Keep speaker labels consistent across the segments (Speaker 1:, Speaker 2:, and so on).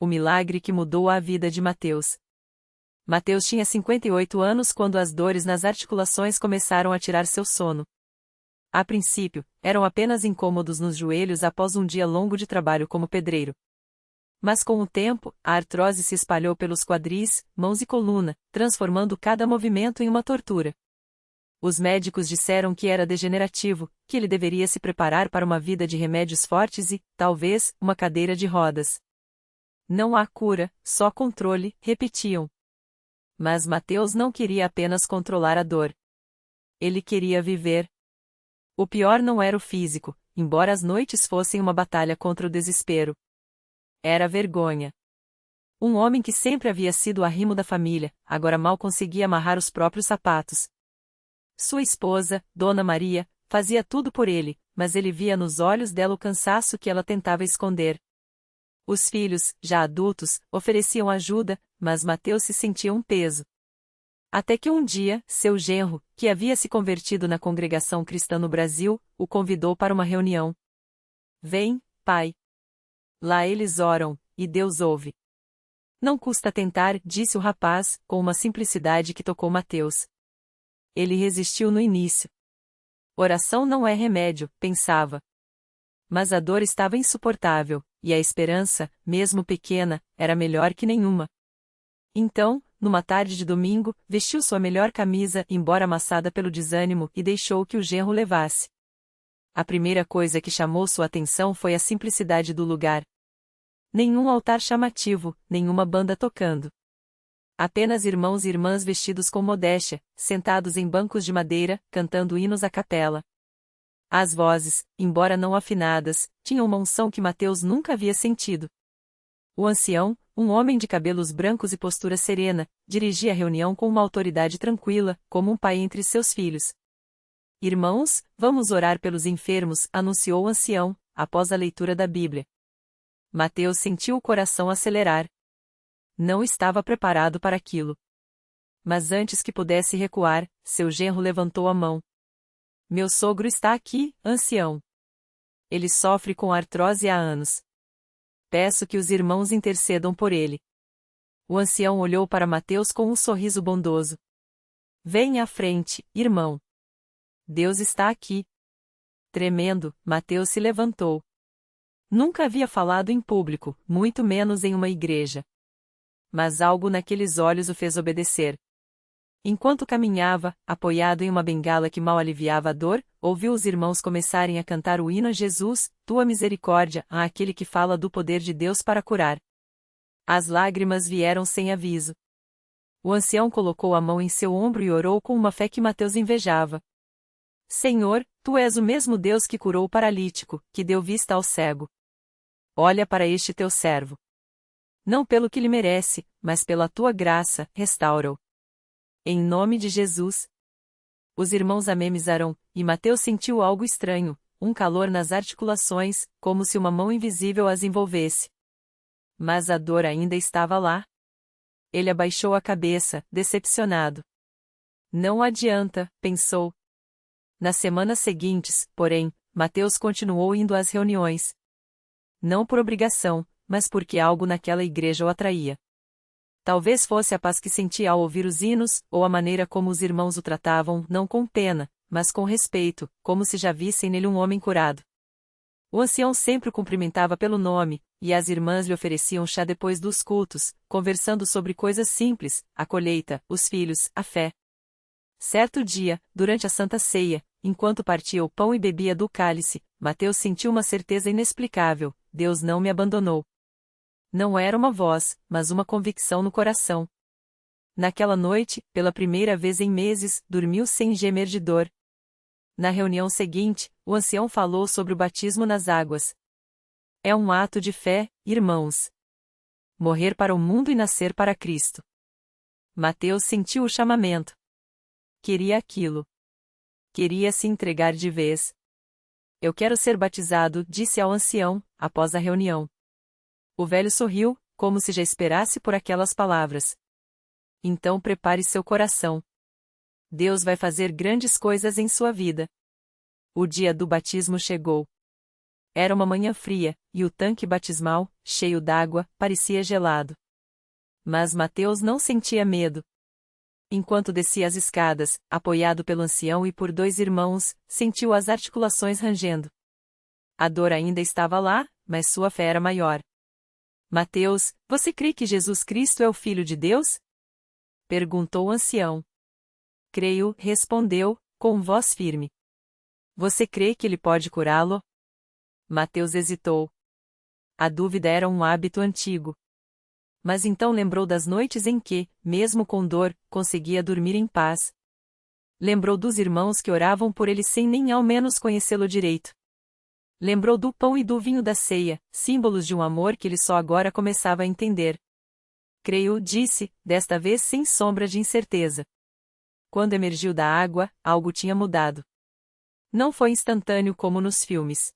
Speaker 1: O milagre que mudou a vida de Mateus. Mateus tinha 58 anos quando as dores nas articulações começaram a tirar seu sono. A princípio, eram apenas incômodos nos joelhos após um dia longo de trabalho como pedreiro. Mas com o tempo, a artrose se espalhou pelos quadris, mãos e coluna, transformando cada movimento em uma tortura. Os médicos disseram que era degenerativo, que ele deveria se preparar para uma vida de remédios fortes e, talvez, uma cadeira de rodas. Não há cura, só controle, repetiam. Mas Mateus não queria apenas controlar a dor. Ele queria viver. O pior não era o físico, embora as noites fossem uma batalha contra o desespero. Era a vergonha. Um homem que sempre havia sido o arrimo da família, agora mal conseguia amarrar os próprios sapatos. Sua esposa, Dona Maria, fazia tudo por ele, mas ele via nos olhos dela o cansaço que ela tentava esconder. Os filhos, já adultos, ofereciam ajuda, mas Mateus se sentia um peso. Até que um dia, seu genro, que havia se convertido na congregação cristã no Brasil, o convidou para uma reunião. Vem, pai. Lá eles oram, e Deus ouve. Não custa tentar, disse o rapaz, com uma simplicidade que tocou Mateus. Ele resistiu no início. Oração não é remédio, pensava. Mas a dor estava insuportável, e a esperança, mesmo pequena, era melhor que nenhuma. Então, numa tarde de domingo, vestiu sua melhor camisa, embora amassada pelo desânimo, e deixou que o genro levasse. A primeira coisa que chamou sua atenção foi a simplicidade do lugar. Nenhum altar chamativo, nenhuma banda tocando. Apenas irmãos e irmãs vestidos com modéstia, sentados em bancos de madeira, cantando hinos à capela. As vozes, embora não afinadas, tinham uma unção que Mateus nunca havia sentido. O ancião, um homem de cabelos brancos e postura serena, dirigia a reunião com uma autoridade tranquila, como um pai entre seus filhos. Irmãos, vamos orar pelos enfermos, anunciou o ancião, após a leitura da Bíblia. Mateus sentiu o coração acelerar. Não estava preparado para aquilo. Mas antes que pudesse recuar, seu genro levantou a mão. Meu sogro está aqui, ancião. Ele sofre com artrose há anos. Peço que os irmãos intercedam por ele. O ancião olhou para Mateus com um sorriso bondoso. Venha à frente, irmão. Deus está aqui. Tremendo, Mateus se levantou. Nunca havia falado em público, muito menos em uma igreja. Mas algo naqueles olhos o fez obedecer. Enquanto caminhava, apoiado em uma bengala que mal aliviava a dor, ouviu os irmãos começarem a cantar o hino a Jesus, tua misericórdia, àquele que fala do poder de Deus para curar. As lágrimas vieram sem aviso. O ancião colocou a mão em seu ombro e orou com uma fé que Mateus invejava. Senhor, tu és o mesmo Deus que curou o paralítico, que deu vista ao cego. Olha para este teu servo. Não pelo que lhe merece, mas pela tua graça, restaura-o. Em nome de Jesus. Os irmãos amenizaram, e Mateus sentiu algo estranho, um calor nas articulações, como se uma mão invisível as envolvesse. Mas a dor ainda estava lá. Ele abaixou a cabeça, decepcionado. Não adianta, pensou. Nas semanas seguintes, porém, Mateus continuou indo às reuniões. Não por obrigação, mas porque algo naquela igreja o atraía. Talvez fosse a paz que sentia ao ouvir os hinos, ou a maneira como os irmãos o tratavam, não com pena, mas com respeito, como se já vissem nele um homem curado. O ancião sempre o cumprimentava pelo nome, e as irmãs lhe ofereciam chá depois dos cultos, conversando sobre coisas simples, a colheita, os filhos, a fé. Certo dia, durante a Santa Ceia, enquanto partia o pão e bebia do cálice, Mateus sentiu uma certeza inexplicável: Deus não me abandonou. Não era uma voz, mas uma convicção no coração. Naquela noite, pela primeira vez em meses, dormiu sem gemer de dor. Na reunião seguinte, o ancião falou sobre o batismo nas águas. É um ato de fé, irmãos. Morrer para o mundo e nascer para Cristo. Mateus sentiu o chamamento. Queria aquilo. Queria se entregar de vez. Eu quero ser batizado, disse ao ancião, após a reunião. O velho sorriu, como se já esperasse por aquelas palavras. Então prepare seu coração. Deus vai fazer grandes coisas em sua vida. O dia do batismo chegou. Era uma manhã fria, e o tanque batismal, cheio d'água, parecia gelado. Mas Mateus não sentia medo. Enquanto descia as escadas, apoiado pelo ancião e por 2 irmãos, sentiu as articulações rangendo. A dor ainda estava lá, mas sua fé era maior. Mateus, você crê que Jesus Cristo é o Filho de Deus? Perguntou o ancião. Creio, respondeu, com voz firme. Você crê que ele pode curá-lo? Mateus hesitou. A dúvida era um hábito antigo. Mas então lembrou das noites em que, mesmo com dor, conseguia dormir em paz. Lembrou dos irmãos que oravam por ele sem nem ao menos conhecê-lo direito. Lembrou do pão e do vinho da ceia, símbolos de um amor que ele só agora começava a entender. Creio, disse, desta vez sem sombra de incerteza. Quando emergiu da água, algo tinha mudado. Não foi instantâneo como nos filmes.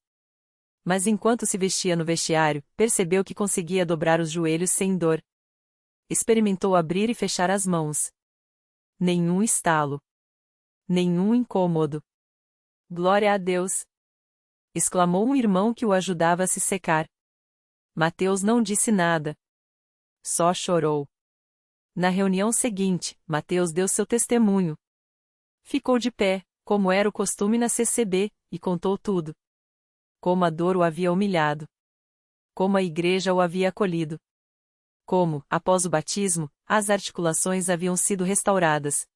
Speaker 1: Mas enquanto se vestia no vestiário, percebeu que conseguia dobrar os joelhos sem dor. Experimentou abrir e fechar as mãos. Nenhum estalo. Nenhum incômodo. Glória a Deus! Exclamou um irmão que o ajudava a se secar. Mateus não disse nada. Só chorou. Na reunião seguinte, Mateus deu seu testemunho. Ficou de pé, como era o costume na CCB, e contou tudo. Como a dor o havia humilhado. Como a igreja o havia acolhido. Como, após o batismo, as articulações haviam sido restauradas.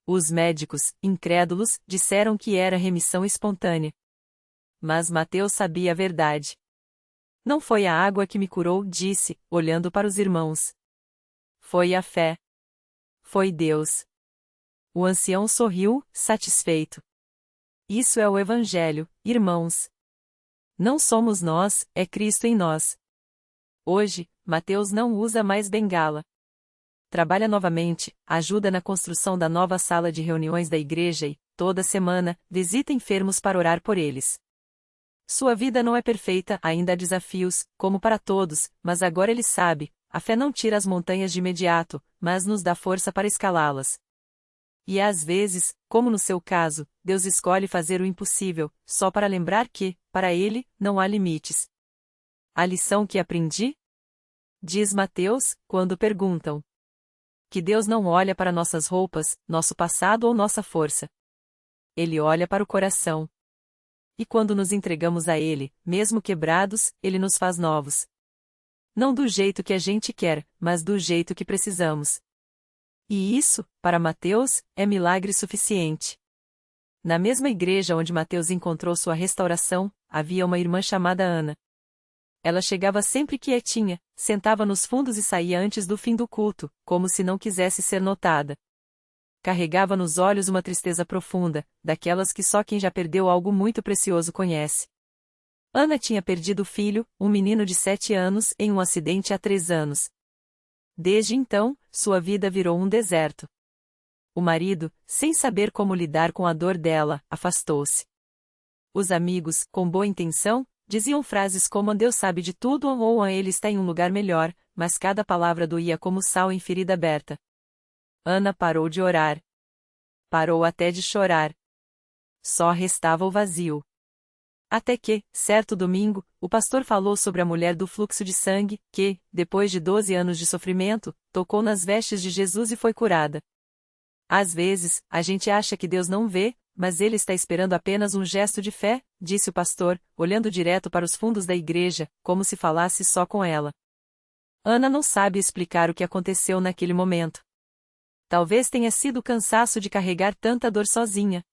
Speaker 1: Os médicos, incrédulos, disseram que era remissão espontânea. Mas Mateus sabia a verdade. Não foi a água que me curou, disse, olhando para os irmãos. Foi a fé. Foi Deus. O ancião sorriu, satisfeito. Isso é o Evangelho, irmãos. Não somos nós, é Cristo em nós. Hoje, Mateus não usa mais bengala. Trabalha novamente, ajuda na construção da nova sala de reuniões da igreja e, toda semana, visita enfermos para orar por eles. Sua vida não é perfeita, ainda há desafios, como para todos, mas agora ele sabe, a fé não tira as montanhas de imediato, mas nos dá força para escalá-las. E às vezes, como no seu caso, Deus escolhe fazer o impossível, só para lembrar que, para Ele, não há limites. A lição que aprendi? Diz Mateus, quando perguntam. Que Deus não olha para nossas roupas, nosso passado ou nossa força. Ele olha para o coração. E quando nos entregamos a Ele, mesmo quebrados, Ele nos faz novos. Não do jeito que a gente quer, mas do jeito que precisamos. E isso, para Mateus, é milagre suficiente. Na mesma igreja onde Mateus encontrou sua restauração, havia uma irmã chamada Ana. Ela chegava sempre quietinha, sentava nos fundos e saía antes do fim do culto, como se não quisesse ser notada. Carregava nos olhos uma tristeza profunda, daquelas que só quem já perdeu algo muito precioso conhece. Ana tinha perdido o filho, um menino de 7 anos, em um acidente há 3 anos. Desde então, sua vida virou um deserto. O marido, sem saber como lidar com a dor dela, afastou-se. Os amigos, com boa intenção, diziam frases como Deus sabe de tudo ou ele está em um lugar melhor, mas cada palavra doía como sal em ferida aberta. Ana parou de orar. Parou até de chorar. Só restava o vazio. Até que, certo domingo, o pastor falou sobre a mulher do fluxo de sangue, que, depois de 12 anos de sofrimento, tocou nas vestes de Jesus e foi curada. Às vezes, a gente acha que Deus não vê, mas Ele está esperando apenas um gesto de fé, disse o pastor, olhando direto para os fundos da igreja, como se falasse só com ela. Ana não sabe explicar o que aconteceu naquele momento. Talvez tenha sido o cansaço de carregar tanta dor sozinha.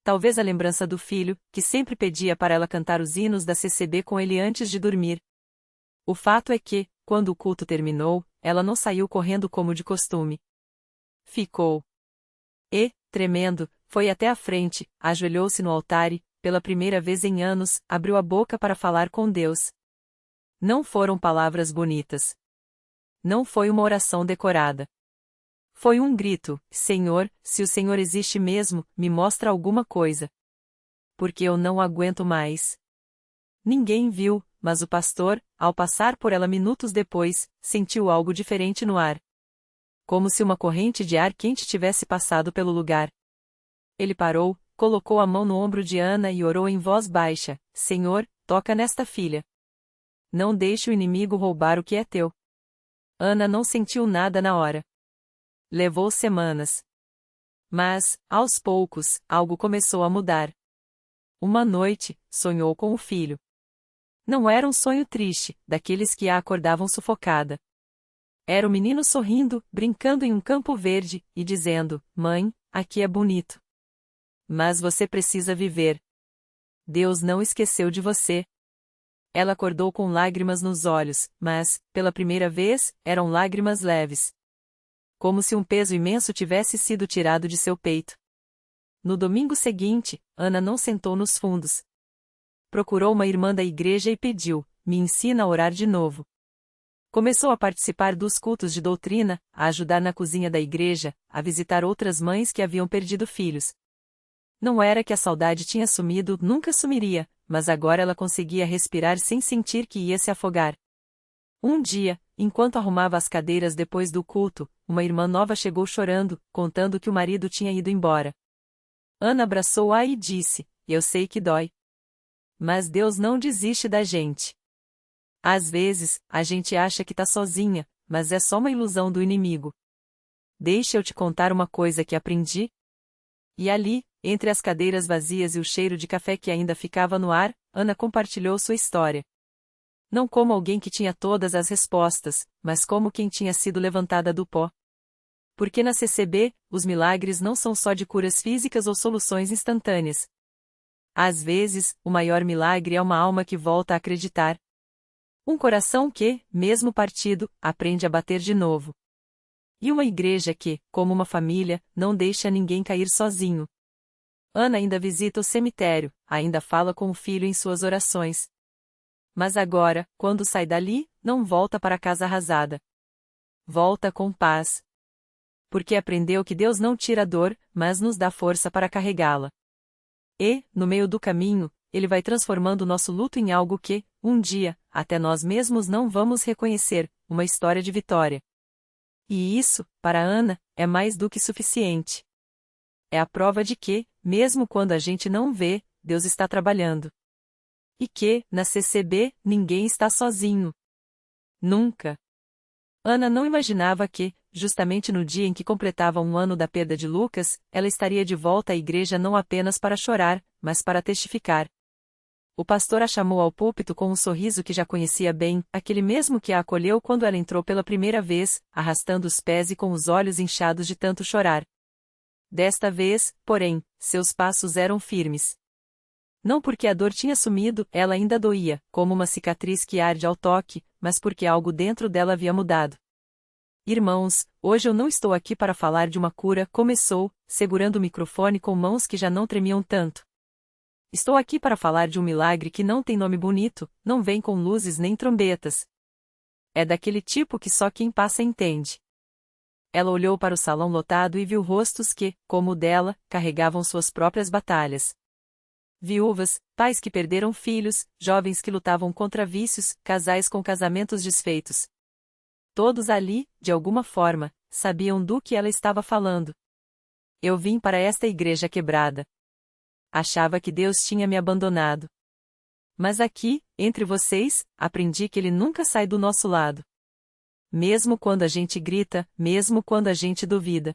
Speaker 1: Talvez a lembrança do filho, que sempre pedia para ela cantar os hinos da CCB com ele antes de dormir. O fato é que, quando o culto terminou, ela não saiu correndo como de costume. Ficou. E, tremendo, foi até a frente, ajoelhou-se no altar e, pela primeira vez em anos, abriu a boca para falar com Deus. Não foram palavras bonitas. Não foi uma oração decorada. Foi um grito: Senhor, se o Senhor existe mesmo, me mostra alguma coisa. Porque eu não aguento mais. Ninguém viu, mas o pastor, ao passar por ela minutos depois, sentiu algo diferente no ar. Como se uma corrente de ar quente tivesse passado pelo lugar. Ele parou, colocou a mão no ombro de Ana e orou em voz baixa: Senhor, toca nesta filha. Não deixe o inimigo roubar o que é teu. Ana não sentiu nada na hora. Levou semanas. Mas, aos poucos, algo começou a mudar. Uma noite, sonhou com o filho. Não era um sonho triste, daqueles que a acordavam sufocada. Era o menino sorrindo, brincando em um campo verde, e dizendo: Mãe, aqui é bonito. Mas você precisa viver. Deus não esqueceu de você. Ela acordou com lágrimas nos olhos, mas, pela primeira vez, eram lágrimas leves. Como se um peso imenso tivesse sido tirado de seu peito. No domingo seguinte, Ana não sentou nos fundos. Procurou uma irmã da igreja e pediu: me ensina a orar de novo. Começou a participar dos cultos de doutrina, a ajudar na cozinha da igreja, a visitar outras mães que haviam perdido filhos. Não era que a saudade tinha sumido, nunca sumiria, mas agora ela conseguia respirar sem sentir que ia se afogar. Um dia, enquanto arrumava as cadeiras depois do culto, uma irmã nova chegou chorando, contando que o marido tinha ido embora. Ana abraçou-a e disse: eu sei que dói. Mas Deus não desiste da gente. Às vezes, a gente acha que tá sozinha, mas é só uma ilusão do inimigo. Deixa eu te contar uma coisa que aprendi. E ali, entre as cadeiras vazias e o cheiro de café que ainda ficava no ar, Ana compartilhou sua história. Não como alguém que tinha todas as respostas, mas como quem tinha sido levantada do pó. Porque na CCB, os milagres não são só de curas físicas ou soluções instantâneas. Às vezes, o maior milagre é uma alma que volta a acreditar. Um coração que, mesmo partido, aprende a bater de novo. E uma igreja que, como uma família, não deixa ninguém cair sozinho. Ana ainda visita o cemitério, ainda fala com o filho em suas orações. Mas agora, quando sai dali, não volta para a casa arrasada. Volta com paz. Porque aprendeu que Deus não tira a dor, mas nos dá força para carregá-la. E, no meio do caminho, Ele vai transformando nosso luto em algo que, um dia, até nós mesmos não vamos reconhecer, uma história de vitória. E isso, para Ana, é mais do que suficiente. É a prova de que, mesmo quando a gente não vê, Deus está trabalhando. E que, na CCB, ninguém está sozinho. Nunca. Ana não imaginava que, justamente no dia em que completava um ano da perda de Lucas, ela estaria de volta à igreja não apenas para chorar, mas para testificar. O pastor a chamou ao púlpito com um sorriso que já conhecia bem, aquele mesmo que a acolheu quando ela entrou pela primeira vez, arrastando os pés e com os olhos inchados de tanto chorar. Desta vez, porém, seus passos eram firmes. Não porque a dor tinha sumido, ela ainda doía, como uma cicatriz que arde ao toque, mas porque algo dentro dela havia mudado. Irmãos, hoje eu não estou aqui para falar de uma cura, começou, segurando o microfone com mãos que já não tremiam tanto. Estou aqui para falar de um milagre que não tem nome bonito, não vem com luzes nem trombetas. É daquele tipo que só quem passa entende. Ela olhou para o salão lotado e viu rostos que, como o dela, carregavam suas próprias batalhas. Viúvas, pais que perderam filhos, jovens que lutavam contra vícios, casais com casamentos desfeitos. Todos ali, de alguma forma, sabiam do que ela estava falando. Eu vim para esta igreja quebrada. Achava que Deus tinha me abandonado. Mas aqui, entre vocês, aprendi que Ele nunca sai do nosso lado. Mesmo quando a gente grita, mesmo quando a gente duvida.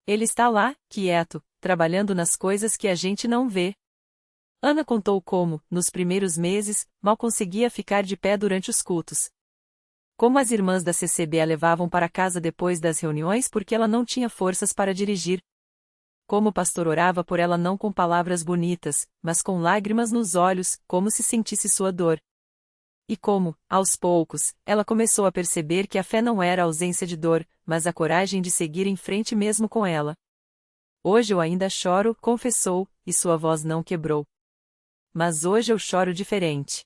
Speaker 1: Ele está lá, quieto, trabalhando nas coisas que a gente não vê. Ana contou como, nos primeiros meses, mal conseguia ficar de pé durante os cultos. Como as irmãs da CCB a levavam para casa depois das reuniões porque ela não tinha forças para dirigir. Como o pastor orava por ela não com palavras bonitas, mas com lágrimas nos olhos, como se sentisse sua dor. E como, aos poucos, ela começou a perceber que a fé não era a ausência de dor, mas a coragem de seguir em frente mesmo com ela. Hoje eu ainda choro, confessou, e sua voz não quebrou. Mas hoje eu choro diferente.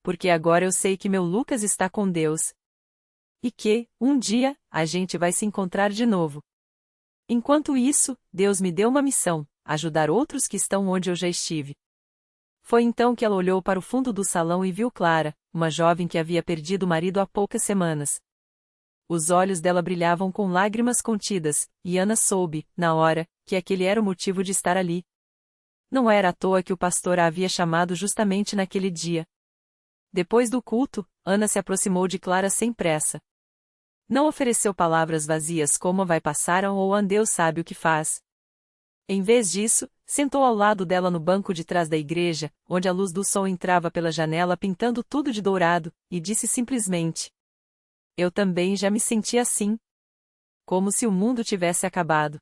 Speaker 1: Porque agora eu sei que meu Lucas está com Deus. E que, um dia, a gente vai se encontrar de novo. Enquanto isso, Deus me deu uma missão: ajudar outros que estão onde eu já estive. Foi então que ela olhou para o fundo do salão e viu Clara, uma jovem que havia perdido o marido há poucas semanas. Os olhos dela brilhavam com lágrimas contidas, e Ana soube, na hora, que aquele era o motivo de estar ali. Não era à toa que o pastor a havia chamado justamente naquele dia. Depois do culto, Ana se aproximou de Clara sem pressa. Não ofereceu palavras vazias como vai passar ou Deus sabe o que faz. Em vez disso, sentou ao lado dela no banco de trás da igreja, onde a luz do sol entrava pela janela pintando tudo de dourado, e disse simplesmente: Eu também já me senti assim. Como se o mundo tivesse acabado.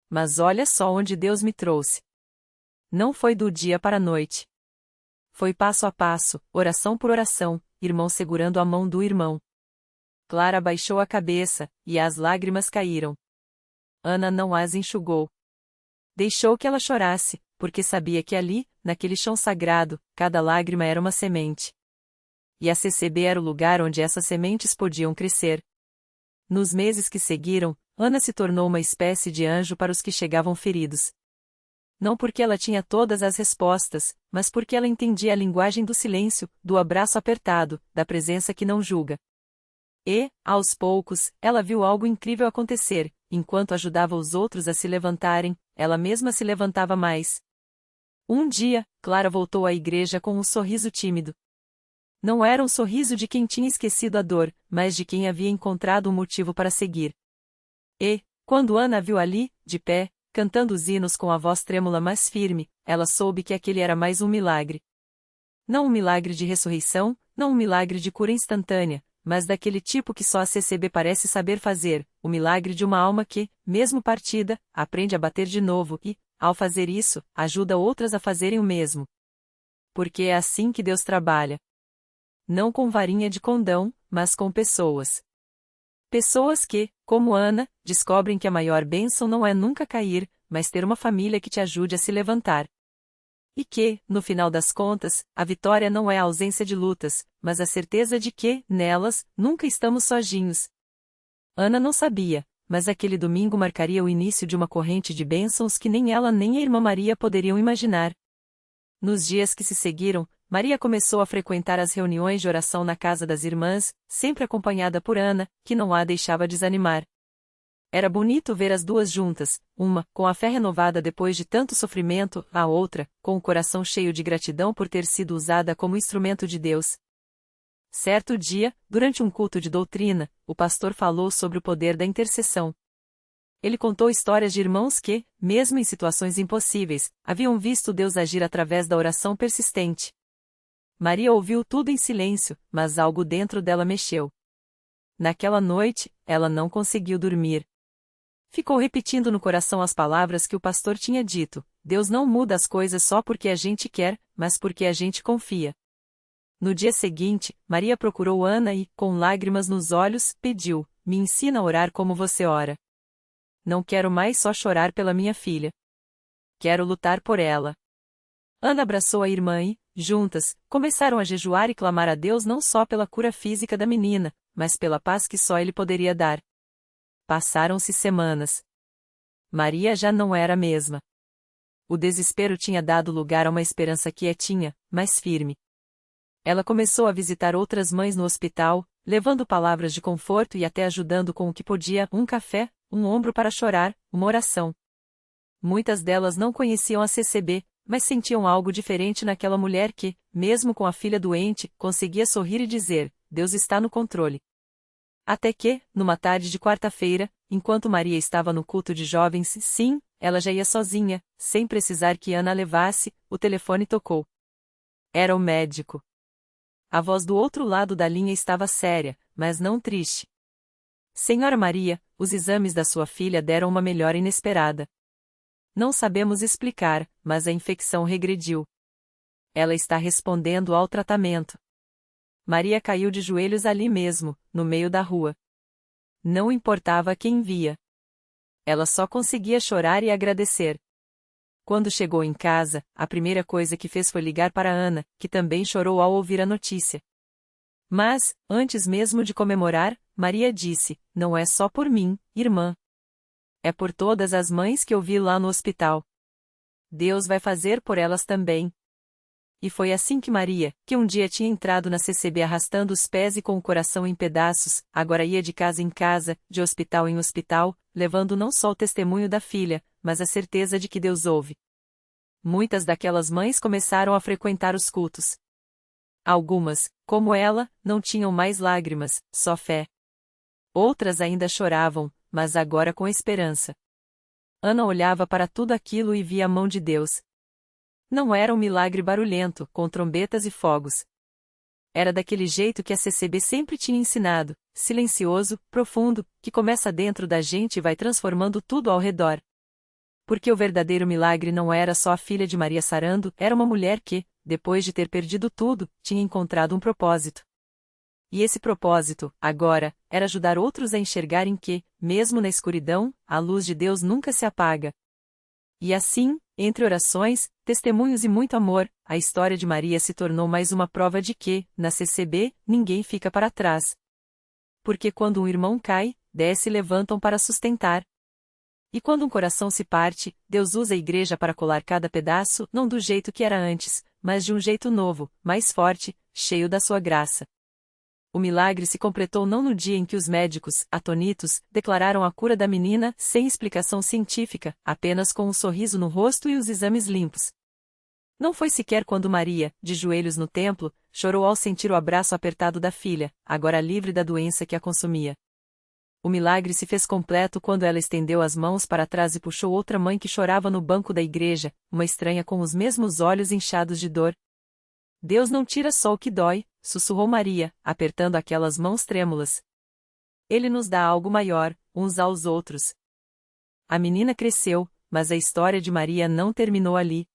Speaker 1: Mas olha só onde Deus me trouxe. Não foi do dia para a noite. Foi passo a passo, oração por oração, irmão segurando a mão do irmão. Clara baixou a cabeça, e as lágrimas caíram. Ana não as enxugou. Deixou que ela chorasse, porque sabia que ali, naquele chão sagrado, cada lágrima era uma semente. E a CCB era o lugar onde essas sementes podiam crescer. Nos meses que seguiram, Ana se tornou uma espécie de anjo para os que chegavam feridos. Não porque ela tinha todas as respostas, mas porque ela entendia a linguagem do silêncio, do abraço apertado, da presença que não julga. E, aos poucos, ela viu algo incrível acontecer. Enquanto ajudava os outros a se levantarem, ela mesma se levantava mais. Um dia, Clara voltou à igreja com um sorriso tímido. Não era um sorriso de quem tinha esquecido a dor, mas de quem havia encontrado um motivo para seguir. E, quando Ana a viu ali, de pé, cantando os hinos com a voz trêmula mas firme, ela soube que aquele era mais um milagre. Não um milagre de ressurreição, não um milagre de cura instantânea, mas daquele tipo que só a CCB parece saber fazer, o milagre de uma alma que, mesmo partida, aprende a bater de novo e, ao fazer isso, ajuda outras a fazerem o mesmo. Porque é assim que Deus trabalha. Não com varinha de condão, mas com pessoas. Pessoas que, como Ana, descobrem que a maior bênção não é nunca cair, mas ter uma família que te ajude a se levantar. E que, no final das contas, a vitória não é a ausência de lutas, mas a certeza de que, nelas, nunca estamos sozinhos. Ana não sabia, mas aquele domingo marcaria o início de uma corrente de bênçãos que nem ela nem a irmã Maria poderiam imaginar. Nos dias que se seguiram, Maria começou a frequentar as reuniões de oração na casa das irmãs, sempre acompanhada por Ana, que não a deixava desanimar. Era bonito ver as duas juntas, uma, com a fé renovada depois de tanto sofrimento, a outra, com o coração cheio de gratidão por ter sido usada como instrumento de Deus. Certo dia, durante um culto de doutrina, o pastor falou sobre o poder da intercessão. Ele contou histórias de irmãos que, mesmo em situações impossíveis, haviam visto Deus agir através da oração persistente. Maria ouviu tudo em silêncio, mas algo dentro dela mexeu. Naquela noite, ela não conseguiu dormir. Ficou repetindo no coração as palavras que o pastor tinha dito: Deus não muda as coisas só porque a gente quer, mas porque a gente confia. No dia seguinte, Maria procurou Ana e, com lágrimas nos olhos, pediu: Me ensina a orar como você ora. Não quero mais só chorar pela minha filha. Quero lutar por ela. Ana abraçou a irmã e, juntas, começaram a jejuar e clamar a Deus não só pela cura física da menina, mas pela paz que só Ele poderia dar. Passaram-se semanas. Maria já não era a mesma. O desespero tinha dado lugar a uma esperança quietinha, mais firme. Ela começou a visitar outras mães no hospital, levando palavras de conforto e até ajudando com o que podia: um café, um ombro para chorar, uma oração. Muitas delas não conheciam a CCB, mas sentiam algo diferente naquela mulher que, mesmo com a filha doente, conseguia sorrir e dizer: Deus está no controle. Até que, numa tarde de quarta-feira, enquanto Maria estava no culto de jovens, sim, ela já ia sozinha, sem precisar que Ana a levasse, o telefone tocou. Era o médico. A voz do outro lado da linha estava séria, mas não triste. Senhora Maria, os exames da sua filha deram uma melhora inesperada. Não sabemos explicar, mas a infecção regrediu. Ela está respondendo ao tratamento. Maria caiu de joelhos ali mesmo, no meio da rua. Não importava quem via. Ela só conseguia chorar e agradecer. Quando chegou em casa, a primeira coisa que fez foi ligar para Ana, que também chorou ao ouvir a notícia. Mas, antes mesmo de comemorar, Maria disse: Não é só por mim, irmã. É por todas as mães que eu vi lá no hospital. Deus vai fazer por elas também. E foi assim que Maria, que um dia tinha entrado na CCB arrastando os pés e com o coração em pedaços, agora ia de casa em casa, de hospital em hospital, levando não só o testemunho da filha, mas a certeza de que Deus ouve. muitas daquelas mães começaram a frequentar os cultos. Algumas, como ela, não tinham mais lágrimas, só fé. Outras ainda choravam, mas agora com esperança. Ana olhava para tudo aquilo e via a mão de Deus. Não era um milagre barulhento, com trombetas e fogos. Era daquele jeito que a CCB sempre tinha ensinado, silencioso, profundo, que começa dentro da gente e vai transformando tudo ao redor. Porque o verdadeiro milagre não era só a filha de Maria sarando, era uma mulher que, depois de ter perdido tudo, tinha encontrado um propósito. E esse propósito, agora, era ajudar outros a enxergarem que, mesmo na escuridão, a luz de Deus nunca se apaga. E assim, entre orações, testemunhos e muito amor, a história de Maria se tornou mais uma prova de que, na CCB, ninguém fica para trás. Porque quando um irmão cai, 10 se levantam para sustentar. E quando um coração se parte, Deus usa a igreja para colar cada pedaço, não do jeito que era antes, mas de um jeito novo, mais forte, cheio da sua graça. O milagre se completou não no dia em que os médicos, atonitos, declararam a cura da menina, sem explicação científica, apenas com um sorriso no rosto e os exames limpos. Não foi sequer quando Maria, de joelhos no templo, chorou ao sentir o abraço apertado da filha, agora livre da doença que a consumia. O milagre se fez completo quando ela estendeu as mãos para trás e puxou outra mãe que chorava no banco da igreja, uma estranha com os mesmos olhos inchados de dor. Deus não tira só o que dói, sussurrou Maria, apertando aquelas mãos trêmulas. Ele nos dá algo maior, uns aos outros. A menina cresceu, mas a história de Maria não terminou ali.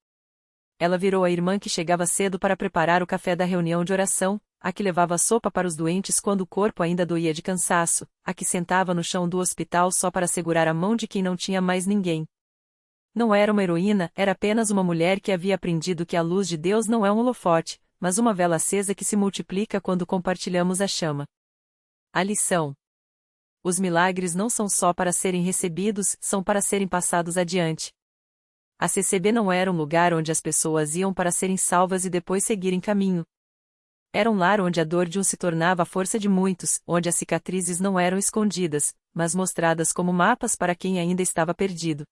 Speaker 1: Ela virou a irmã que chegava cedo para preparar o café da reunião de oração, a que levava sopa para os doentes quando o corpo ainda doía de cansaço, a que sentava no chão do hospital só para segurar a mão de quem não tinha mais ninguém. Não era uma heroína, era apenas uma mulher que havia aprendido que a luz de Deus não é um holofote, mas uma vela acesa que se multiplica quando compartilhamos a chama. A lição: os milagres não são só para serem recebidos, são para serem passados adiante. A CCB não era um lugar onde as pessoas iam para serem salvas e depois seguirem caminho. Era um lar onde a dor de um se tornava a força de muitos, onde as cicatrizes não eram escondidas, mas mostradas como mapas para quem ainda estava perdido.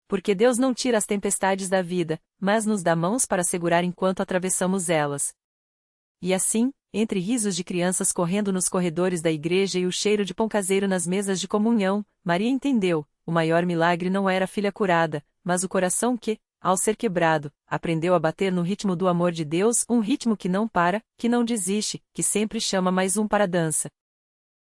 Speaker 1: Porque Deus não tira as tempestades da vida, mas nos dá mãos para segurar enquanto atravessamos elas. E assim, entre risos de crianças correndo nos corredores da igreja e o cheiro de pão caseiro nas mesas de comunhão, Maria entendeu: o maior milagre não era a filha curada, mas o coração que, ao ser quebrado, aprendeu a bater no ritmo do amor de Deus, um ritmo que não para, que não desiste, que sempre chama mais um para a dança.